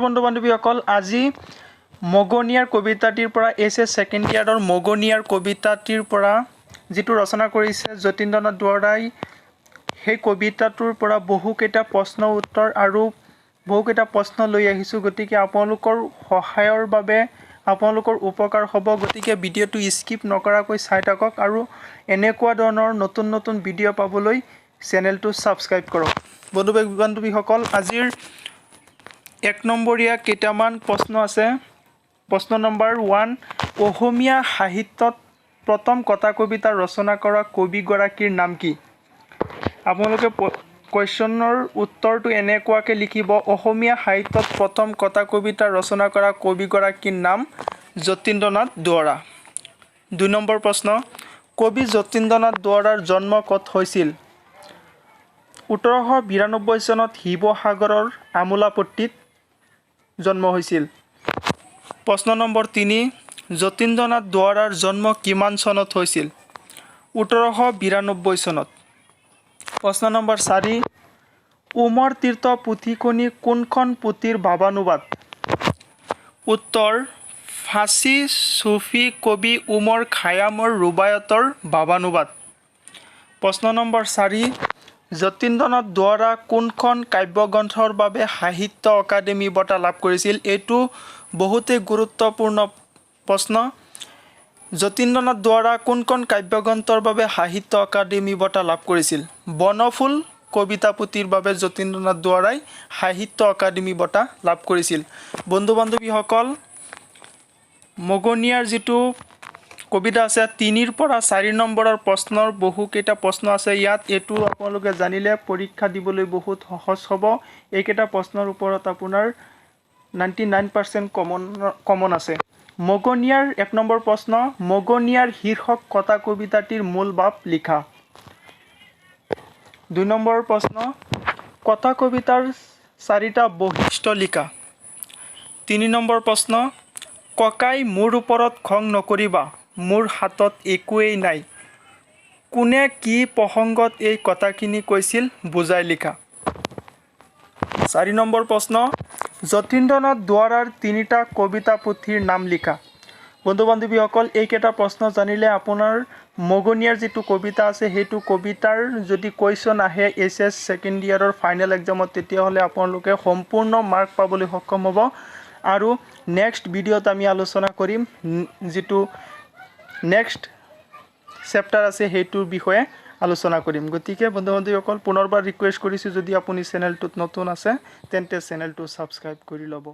বন্ধু বান্ধৱীসকল আজি মগনিয়াৰ কবিতাটিৰ পৰা এছএছ সেকেন্ড ইয়াৰৰ মগনিয়াৰ কবিতাটিৰ পৰা যেটো ৰচনা কৰিছে যতীন্দ্ৰনাথ দুৱৰাই সেই কবিতাটোৰ পৰা বহুকেইটা প্ৰশ্ন উত্তৰ আৰু বহুকেইটা প্ৰশ্ন লৈ আহিছো গতিকে আপোনালোকৰ সহায়ৰ বাবে আপোনালোকৰ উপকাৰ হ'ব গতিকে ভিডিঅ'টো স্কিপ নকৰাকৈ চাই থাকক আৰু এনেকুৱা ধৰণৰ নতুন নতুন ভিডিঅ' পাবলৈ চেনেলটো সাবস্ক্ৰাইব কৰক বন্ধু বান্ধৱীসকল আজিৰ 1 নম্বৰীয়া কেইটামান প্ৰশ্ন আছে প্ৰশ্ন নম্বৰ 1 অসমীয়া সাহিত্যত প্ৰথম কথা কবিতা ৰচনা কৰা কবিগৰাকীৰ নাম কি আপোনালোকে কোৱেশ্চনৰ উত্তৰটো এনেকুৱাকৈ লিখিব অসমীয়া সাহিত্যত প্ৰথম কথা কবিতা ৰচনা কৰা কবিগৰাকীৰ নাম যতীন্দ্ৰনাথ দুৱৰা 2 নম্বৰ প্ৰশ্ন কবি যতীন্দ্ৰনাথ দুৱৰাৰ জন্ম ক'ত হৈছিল 1892 চনত শিৱসাগৰৰ আমোলাপট্টিত জন্ম হৈছিল প্ৰশ্ন নম্বৰ 3 যতীন্দ্ৰনাথ দুৱৰাৰ জন্ম কিমান চনত হৈছিল 1892 চনত প্ৰশ্ন নম্বৰ 4 উমৰ তীৰ্থ পুথিখনি কোনখন পুথিৰ ভাৱানুবাদ উত্তৰ ফাঁচী চুফী কবি উমৰ খায়ামৰ ৰুবায়তৰ ভাৱানুবাদ প্ৰশ্ন নম্বৰ 4 যতীন্দ্ৰনাথ দুৱৰা কোনখন কাব্যগ্ৰন্থৰ বাবে সাহিত্য অকাডেমি বঁটা লাভ কৰিছিল এটো বহুতে গুৰুত্বপূৰ্ণ প্ৰশ্ন যতীন্দ্ৰনাথ দুৱৰা কোনখন কাব্যগ্ৰন্থৰ বাবে সাহিত্য অকাডেমি বঁটা লাভ কৰিছিল বনফুল কবিতা পুথিৰ বাবে যতীন্দ্ৰনাথ দুৱৰাই সাহিত্য অকাডেমি বঁটা লাভ কৰিছিল বন্ধু বান্ধৱীসকল মগনিয়াৰ যেটো কবিতা আছে 3 পৰা 4 নম্বৰৰ প্ৰশ্নৰ বহুকেইটা প্ৰশ্ন আছে ইয়াত এটো আপোনালোকে জানিলে পৰীক্ষা দিবলৈ বহুত সহজ হ'ব এইকেইটা প্ৰশ্নৰ ওপৰত আপোনাৰ 99% কমন আছে মগনিয়াৰ 1 নম্বৰ প্ৰশ্ন মগনিয়াৰ শীৰ্ষক কথা কবিতাটিৰ মূল ভাৱ লিখা 2 নম্বৰ প্ৰশ্ন কথা কবিতাৰ 4টা বৈশিষ্ট্য লিখা 3 নম্বৰ প্ৰশ্ন ককাই মোৰ ওপৰত খং নকৰিবা মোৰ হাতত একোৱেই নাই কোনে কি প্ৰসংগত এই কথাখিনি কৈছিল বুজাই লিখা 4 নম্বৰ প্ৰশ্ন যতীন্দ্ৰনাথ দুৱৰাৰ 3টা কবিতা পুথিৰ নাম লিখা বন্ধু বান্ধৱীসকল এইকেইটা প্ৰশ্ন জানিলে আপোনাৰ মগনিয়াৰ যেটো কবিতা আছে হেতু কবিতাৰ যদি কোৱেশ্চন আহে এছএছ সেকেন্ড ইয়াৰৰ ফাইনেল এক্সামত তেতিয়া হলে আপোনালোকে সম্পূৰ্ণ মাৰ্ক পাবলৈ সক্ষম হ'ব আৰু নেক্সট ভিডিঅ'ত আমি আলোচনা কৰিম যেটো নেক্সট চেপ্টাৰ আছে হেতুৰ বিষয়ে আলোচনা কৰিম গতিকে বন্ধু বান্ধৱীসকল পুনৰবাৰ ৰিকুৱেষ্ট কৰিছো যদি আপুনি চেনেলটোত নতুন আছে তেন্তে চেনেলটো সাবস্ক্ৰাইব কৰি ল'ব